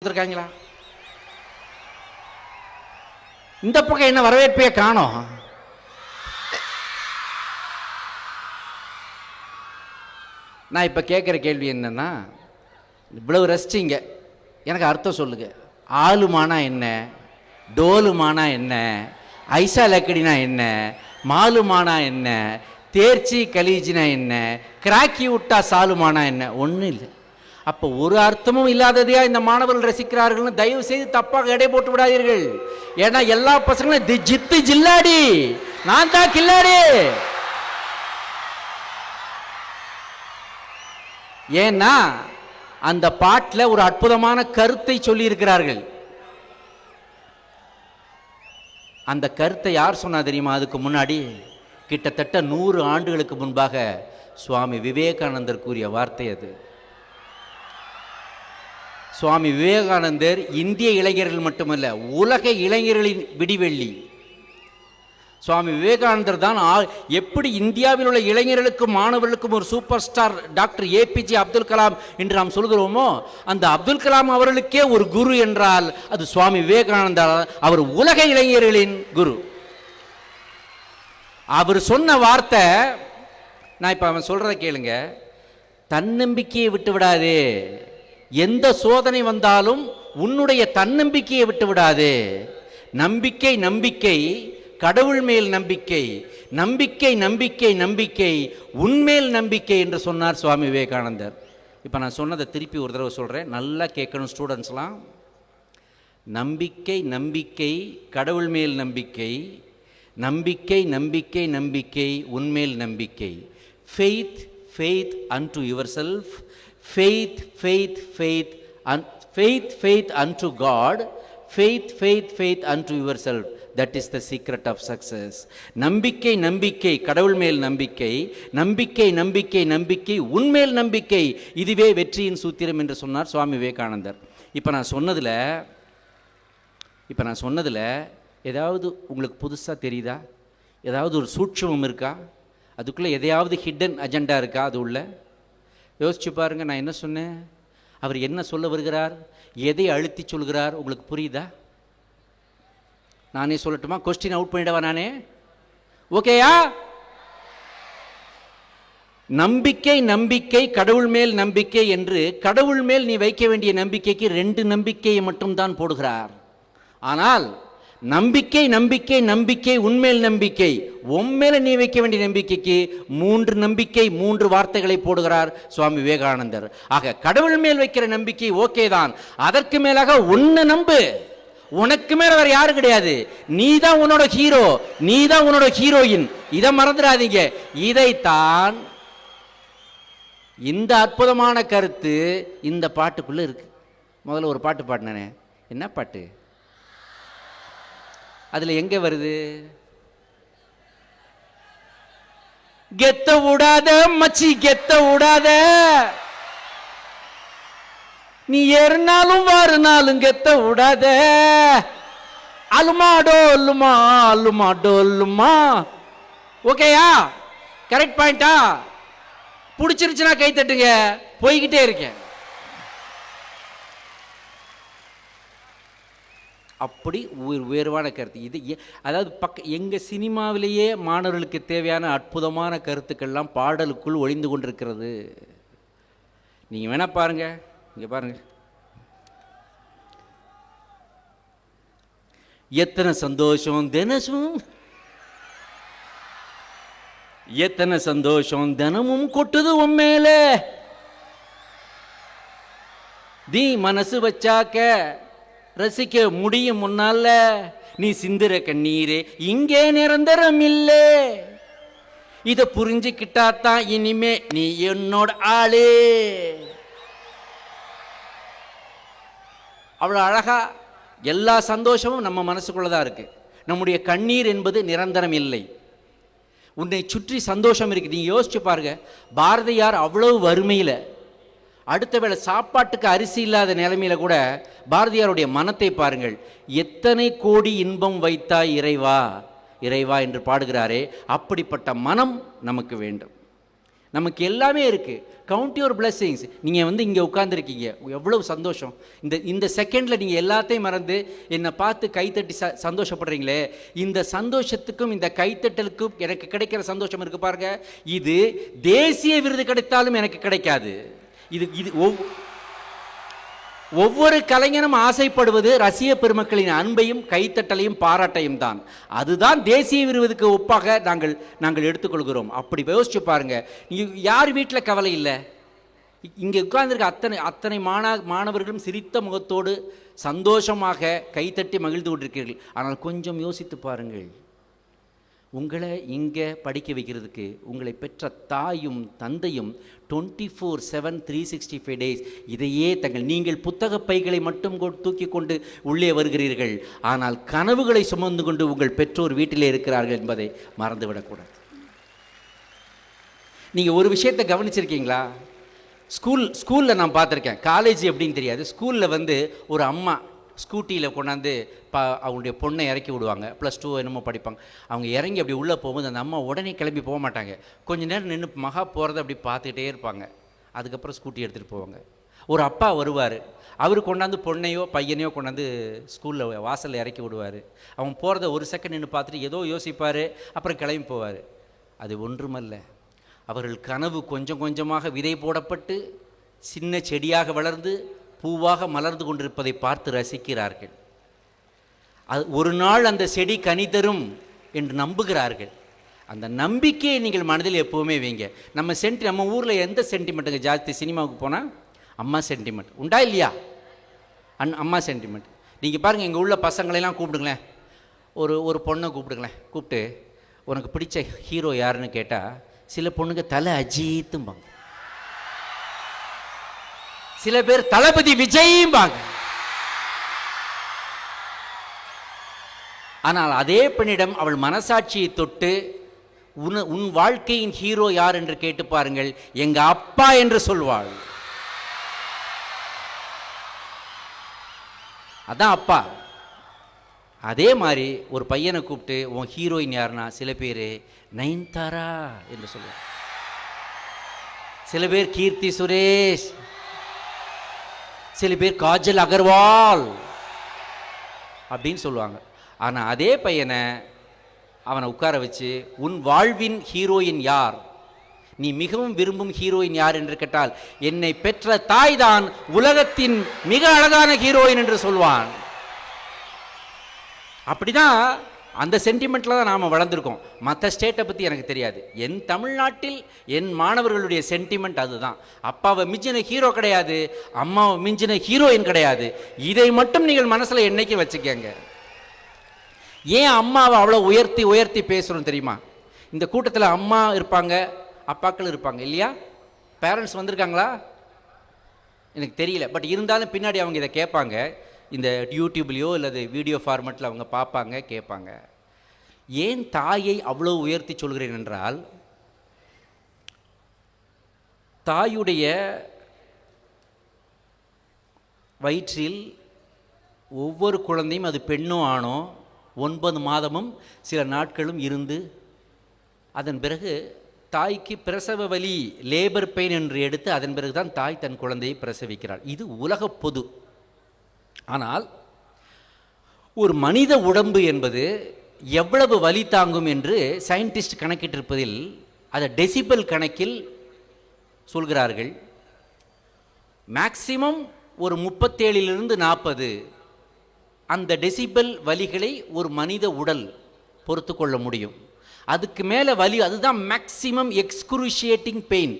இருக்காங்களா? இந்த பக்கம் என்ன வரவேற்பையே காணோம். நான் இப்ப கேட்கிற கேள்வி என்னன்னா, இவ்வளவு ரசிச்சிங்க, எனக்கு அர்த்தம் சொல்லுங்க. ஆலுமானா என்ன, டோலுமானா என்ன, ஐசா லக்கடினா என்ன, மாலுமானா என்ன, தேர்ச்சி கலீஜினா என்ன, கிராக்கி விட்டா சாலுமானா என்ன? ஒன்றும் இல்லை. அப்போ ஒரு அர்த்தமும் இல்லாததையா இந்த மாணவர்கள் ரசிக்கிறார்கள்? தயவு செய்து தப்பாக எடை போட்டு விடாதீர்கள். ஏன்னா எல்லா பசங்களும் ஜித்து ஜில்லாடி, நான் தான் கில்லாடி. ஏன்னா அந்த பாட்டில் ஒரு அற்புதமான கருத்தை சொல்லி இருக்கிறார்கள். அந்த கருத்தை யார் சொன்னா தெரியுமா? அதுக்கு முன்னாடி கிட்டத்தட்ட 100 ஆண்டுகளுக்கு முன்பாக சுவாமி விவேகானந்தர் கூறிய வார்த்தை அது. சுவாமி விவேகானந்தர் இந்திய இளைஞர்கள் மட்டுமல்ல, உலக இளைஞர்களின் விடிவெள்ளி. சுவாமி விவேகானந்தர் தான் எப்படி இந்தியாவில் உள்ள இளைஞர்களுக்கும் மாணவர்களுக்கும் ஒரு super star doctor APJ Abdul Kalam என்று நாம் சொல்கிறோமோ, அந்த அப்துல் கலாம் அவர்களுக்கே ஒரு குரு என்றால் அது சுவாமி விவேகானந்தர். அவர் உலக இளைஞர்களின் குரு. அவர் சொன்ன வார்த்தை, நான் இப்ப அவன் சொல்றத கேளுங்க. தன்னம்பிக்கையை விட்டு விடாதே, எந்த சோதனை வந்தாலும் உன்னுடைய தன்னம்பிக்கையை விட்டு விடாதே. நம்பிக்கை நம்பிக்கை, கடவுள் மேல் நம்பிக்கை, நம்பிக்கை நம்பிக்கை நம்பிக்கை, உன்மேல் நம்பிக்கை என்று சொன்னார் சுவாமி விவேகானந்தர். இப்போ நான் சொன்னதை திருப்பி ஒரு தடவை சொல்கிறேன், நல்லா கேட்கணும் ஸ்டூடெண்ட்ஸ்லாம். நம்பிக்கை நம்பிக்கை, கடவுள் மேல் நம்பிக்கை, நம்பிக்கை நம்பிக்கை நம்பிக்கை, உன்மேல் நம்பிக்கை. Faith faith unto yourself, faith faith faith faith faith unto God, faith faith faith unto yourself. That is the secret of success. நம்பிக்கை நம்பிக்கை, கடவுள் மேல் நம்பிக்கை, நம்பிக்கை நம்பிக்கை நம்பிக்கை, உன்மேல் நம்பிக்கை, இதுவே வெற்றியின் சூத்திரம் என்று சொன்னார் சுவாமி விவேகானந்தர். இப்போ நான் சொன்னதில் ஏதாவது உங்களுக்கு புதுசாக தெரியுதா? ஏதாவது ஒரு சூட்சமம் இருக்கா? அதுக்குள்ளே எதையாவது ஹிடன் அஜெண்டா இருக்கா? அது உள்ள யோசிச்சு பாருங்க. நான் என்ன சொன்னேன், அவர் என்ன சொல்ல வருகிறார், எதை அழுத்தி சொல்கிறார், உங்களுக்கு புரியுதா? நானே சொல்லட்டுமா? கொஸ்டின் அவுட் பண்ணிடவா நானே? ஓகேயா? நம்பிக்கை நம்பிக்கை, கடவுள் மேல் நம்பிக்கை என்று கடவுள் மேல் நீ வைக்க வேண்டிய நம்பிக்கைக்கு 2 நம்பிக்கையை மட்டும்தான் போடுகிறார். ஆனால் நம்பிக்கை நம்பிக்கை நம்பிக்கை, உன்மேல் நம்பிக்கை, உன்மேல நீ வைக்க வேண்டிய நம்பிக்கைக்கு 3 நம்பிக்கை, 3 வார்த்தைகளை போடுகிறார் சுவாமி விவேகானந்தர். ஆக கடவுள் மேல் வைக்கிற நம்பிக்கை ஓகே தான், அதற்கு மேலாக உன்னை நம்பு. உனக்கு மேல வேற யாரு கிடையாது. நீ தான் உன்னோட ஹீரோ, நீ தான் உன்னோட ஹீரோயின். இதை மறந்துடாதீங்க. இதைத்தான் இந்த அற்புதமான கருத்து இந்த பாட்டுக்குள்ள இருக்கு. முதல்ல ஒரு பாட்டு பாடினே, என்ன பாட்டு? அதுல எங்க வருது? கெத்த விடாத மச்சி, கெத்த விடாத, நீ ஏறினாலும் வாருனாலும் கெத்த விடாத, அலுமா டோல்லுமா அலுமா டோல்லுமா. ஓகேயா? கரெக்ட் பாயிண்டா? பிடிச்சிருச்சுன்னா கை தட்டுங்க. போய்கிட்டே இருக்கேன். அப்படி உயர்வான கருத்து இது. அதாவது எங்கள் சினிமாவிலேயே மாணவர்களுக்கு தேவையான அற்புதமான கருத்துக்கள்லாம் பாடலுக்குள் ஒளிந்து கொண்டிருக்கிறது. நீங்கள் வேணா பாருங்க, இங்கே பாருங்க. எத்தனை சந்தோஷம் தினசும், எத்தனை சந்தோஷம் தினமும் கொட்டுது உண்மையில, நீ மனசு வச்சாக்க ரசிக்க முடியும் முன்னால, நீ சிந்துற கண்ணீரே இங்கே நிரந்தரம் இல்லை, இத புரிஞ்சுக்கிட்டாத்தான் இனிமே நீ என்னோட ஆளே. அவ்வளோ அழகா எல்லா சந்தோஷமும் நம்ம மனசுக்குள்ளதான் இருக்கு. நம்முடைய கண்ணீர் என்பது நிரந்தரம் இல்லை. உன்னை சுற்றி சந்தோஷம் இருக்கு. நீங்க யோசிச்சு பாருங்க, பாரதியார் அவ்வளவு வறுமையில, அடுத்த வேளை சாப்பாட்டுக்கு அரிசி இல்லாத நிலைமையில கூட பாரதியாருடைய மனத்தை பாருங்கள். எத்தனை கோடி இன்பம் வைத்தாய் இறைவா இறைவா என்று பாடுகிறாரே, அப்படிப்பட்ட மனம் நமக்கு வேண்டும். நமக்கு எல்லாமே இருக்குது. Count your blessings. நீங்கள் இங்கே உட்காந்துருக்கீங்க, எவ்வளவு சந்தோஷம். இந்த செகண்டில் நீங்கள் எல்லாத்தையும் மறந்து என்னை பார்த்து கைத்தட்டி சந்தோஷப்படுறீங்களே, இந்த சந்தோஷத்துக்கும் இந்த கைத்தட்டலுக்கும் எனக்கு கிடைக்கிற சந்தோஷம் இருக்குது பாருங்க, இது தேசிய விருது கிடைத்தாலும் எனக்கு கிடைக்காது. இது ஒவ்வொரு கலைஞனும் ஆசைப்படுவது ரசிக பெருமக்களின் அன்பையும் கைத்தட்டலையும் பாராட்டையும் தான். அதுதான் தேசிய விருதுக்கு ஒப்பாக நாங்கள் எடுத்துக்கொள்கிறோம். அப்படி யோசிச்சு பாருங்க. யார் வீட்டில் கவலை இல்லை? இங்கே உட்கார்ந்துருக்க அத்தனை மாணவர்களும் சிரித்த முகத்தோடு சந்தோஷமாக கைத்தட்டி மகிழ்ந்து கொண்டிருக்கிறீர்கள். ஆனால் கொஞ்சம் யோசித்து பாருங்கள், உங்களை இங்கே படிக்க வைக்கிறதுக்கு உங்களை பெற்ற தாயும் தந்தையும் 24/7 365 days இதையே நீங்கள் புத்தக பைகளை மட்டும் தூக்கி கொண்டு உள்ளே வருகிறீர்கள். ஆனால் கனவுகளை சுமந்து கொண்டு உங்கள் பெற்றோர் வீட்டிலே இருக்கிறார்கள் என்பதை மறந்துவிடக்கூடாது. நீங்கள் ஒரு விஷயத்தை கவனிச்சிருக்கீங்களா? ஸ்கூலில் நான் பார்த்துருக்கேன், காலேஜ் எப்படின்னு தெரியாது. ஸ்கூலில் ஒரு அம்மா ஸ்கூட்டியில் கொண்டாந்து அவங்களுடைய பொண்ணை இறக்கி விடுவாங்க. +2 என்னமோ படிப்பாங்க. அவங்க இறங்கி அப்படி உள்ளே போகும்போது அந்த அம்மா உடனே கிளம்பி போக மாட்டாங்க. கொஞ்சம் நேரம் நின்று மகா போகிறத அப்படி பார்த்துக்கிட்டே இருப்பாங்க. அதுக்கப்புறம் ஸ்கூட்டி எடுத்துகிட்டு போவாங்க. ஒரு அப்பா வருவார், அவர் கொண்டாந்து பொண்ணையோ பையனையோ கொண்டாந்து ஸ்கூலில் வாசலில் இறக்கி விடுவார். அவன் போகிறத ஒரு செகண்ட் நின்று பார்த்துட்டு ஏதோ யோசிப்பார், அப்புறம் கிளம்பி போவார். அது ஒன்றுமல்ல, அவர்கள் கனவு கொஞ்சம் கொஞ்சமாக விதை போடப்பட்டு சின்ன செடியாக வளர்ந்து பூவாக மலர்ந்து கொண்டிருப்பதை பார்த்து ரசிக்கிறார்கள். அது ஒரு நாள் அந்த செடி கனி தரும் என்று நம்புகிறார்கள். அந்த நம்பிக்கையை நீங்கள் மனதில் எப்போவுமே வைங்க. நம்ம ஊரில் எந்த சென்டிமெண்ட்டுங்க ஜாஸ்தி? சினிமாவுக்கு போனால் அம்மா சென்டிமெண்ட் உண்டா இல்லையா? அம்மா சென்டிமெண்ட். நீங்கள் பாருங்கள், எங்கள் உள்ள பசங்களெல்லாம் கூப்பிடுங்களேன், ஒரு பொண்ணை கூப்பிட்டு உனக்கு பிடிச்ச ஹீரோ யாருன்னு கேட்டால் சில பொண்ணுங்க தலை அஜித்தும்பாங்க, சில பேர் தளபதி விஜய்பாங்க. ஆனால் அதே பெண்ணிடம் அவள் மனசாட்சியை தொட்டு உன் வாழ்க்கையின் ஹீரோ யார் என்று கேட்டு பாருங்கள், எங்க அப்பா என்று சொல்வாள். அதான் அப்பா. அதே மாதிரி ஒரு பையனை கூப்பிட்டு உன் ஹீரோயின் யாருன்னா சில பேர் நயன்தாரா என்று சொல்லுவாங்க, சில பேர் கீர்த்தி சுரேஷ், சில பேர் காஜல் அகர்வால் அப்படின்னு சொல்லுவாங்க. ஆனால் அதே பையனை அவனை உட்கார வச்சு உன் வாழ்வின் ஹீரோயின் யார், நீ மிகவும் விரும்பும் ஹீரோயின் யார் என்று கேட்டால் என்னை பெற்ற தாய் தான் உலகத்தின் மிக அழகான ஹீரோயின் என்று சொல்வான். அப்படிதான் அந்த சென்டிமெண்ட்டில் தான் நாம் வளர்ந்துருக்கோம். மற்ற ஸ்டேட்டை பற்றி எனக்கு தெரியாது. என் தமிழ்நாட்டில் என் மாணவர்களுடைய சென்டிமெண்ட் அதுதான். அப்பாவை மிஞ்சின ஹீரோ கிடையாது, அம்மாவை மிஞ்சின ஹீரோயின் கிடையாது. இதை மட்டும் நீங்கள் மனசில் என்னைக்கு வச்சுக்கங்க. ஏன் அம்மாவை அவ்வளோ உயர்த்தி உயர்த்தி பேசுகிறோம் தெரியுமா? இந்த கூட்டத்தில் அம்மா இருப்பாங்க, அப்பாக்கள் இருப்பாங்க இல்லையா? பேரண்ட்ஸ் வந்திருக்காங்களா எனக்கு தெரியல. பட் இருந்தாலும் பின்னாடி அவங்க இதை கேட்பாங்க. இந்த யூடியூப்லேயோ அல்லது வீடியோ ஃபார்மேட்டில் அவங்க பார்ப்பாங்க, கேட்பாங்க. ஏன் தாயை அவ்வளோ உயர்த்தி சொல்கிறேன் என்றால், தாயுடைய வயிற்றில் ஒவ்வொரு குழந்தையும், அது பெண்ணோ ஆணோ, 9 மாதமும் சில நாட்களும் இருந்து அதன் பிறகு தாய்க்கு பிரசவ வலி, லேபர் பெயின் என்று எடுத்து அதன் பிறகுதான் தாய் தன் குழந்தையை பிரசவிக்கிறாள். இது உலக பொது. ஆனால் ஒரு மனித உடம்பு என்பது எவ்வளவு வலி தாங்கும் என்று சயின்டிஸ்ட் கணக்கிட்டிருப்பதில் அதை டெசிபல் கணக்கில் சொல்கிறார்கள். மேக்சிமம் ஒரு 37 to 40 அந்த டெசிபல் வலிகளை ஒரு மனித உடல் பொறுத்து கொள்ள முடியும். அதுக்கு மேலே வலி, அதுதான் மேக்சிமம் எக்ஸ்க்ரூஷியேட்டிங் பெயின்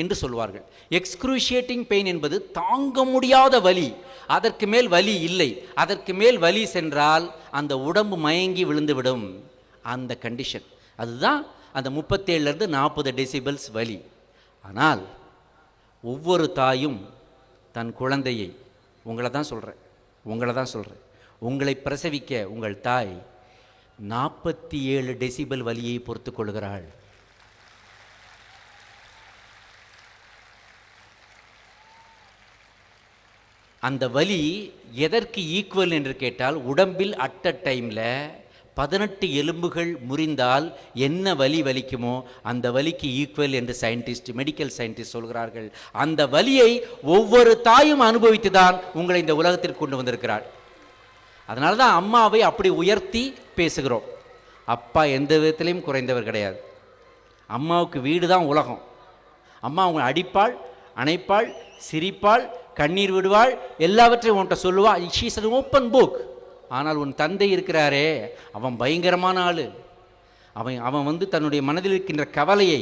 என்று சொல்வார்கள். எக்ஸ்க்ரூஷியேட்டிங் பெயின் என்பது தாங்க முடியாத வலி. அதற்கு மேல் வலி இல்லை. அதற்கு மேல் வலி சென்றால் அந்த உடம்பு மயங்கி விழுந்துவிடும். அந்த கண்டிஷன் அதுதான் அந்த 37 to 40 டெசிபல்ஸ் வலி. ஆனால் ஒவ்வொரு தாயும் தன் குழந்தையை, உங்களை தான் சொல்கிறேன், உங்களை பிரசவிக்க உங்கள் தாய் 47 டெசிபல் வலியை பொறுத்து கொள்கிறாள். அந்த வலி எதற்கு ஈக்குவல் என்று கேட்டால், உடம்பில் அட் அ டைமில் 18 எலும்புகள் முறிந்தால் என்ன வலி வலிக்குமோ அந்த வலிக்கு ஈக்குவல் என்று மெடிக்கல் சயின்டிஸ்ட் சொல்கிறார்கள். அந்த வலியை ஒவ்வொரு தாயும் அனுபவித்து தான் உங்களை இந்த உலகத்திற்கு கொண்டு வந்திருக்கிறார். அதனால தான் அம்மாவை அப்படி உயர்த்தி பேசுகிறோம். அப்பா எந்த விதத்திலையும் குறைந்தவர் கிடையாது. அம்மாவுக்கு வீடு தான் உலகம். அம்மா அவங்க அடிப்பாள், அணைப்பாள், சிரிப்பாள், கண்ணீர் விடுவாள், எல்லாவற்றையும் உன்கிட்ட சொல்லுவாள். She is an open book. ஆனால் உன் தந்தை இருக்கிறாரே, அவன் பயங்கரமான ஆள். அவன் தன்னுடைய மனதில் இருக்கின்ற கவலையை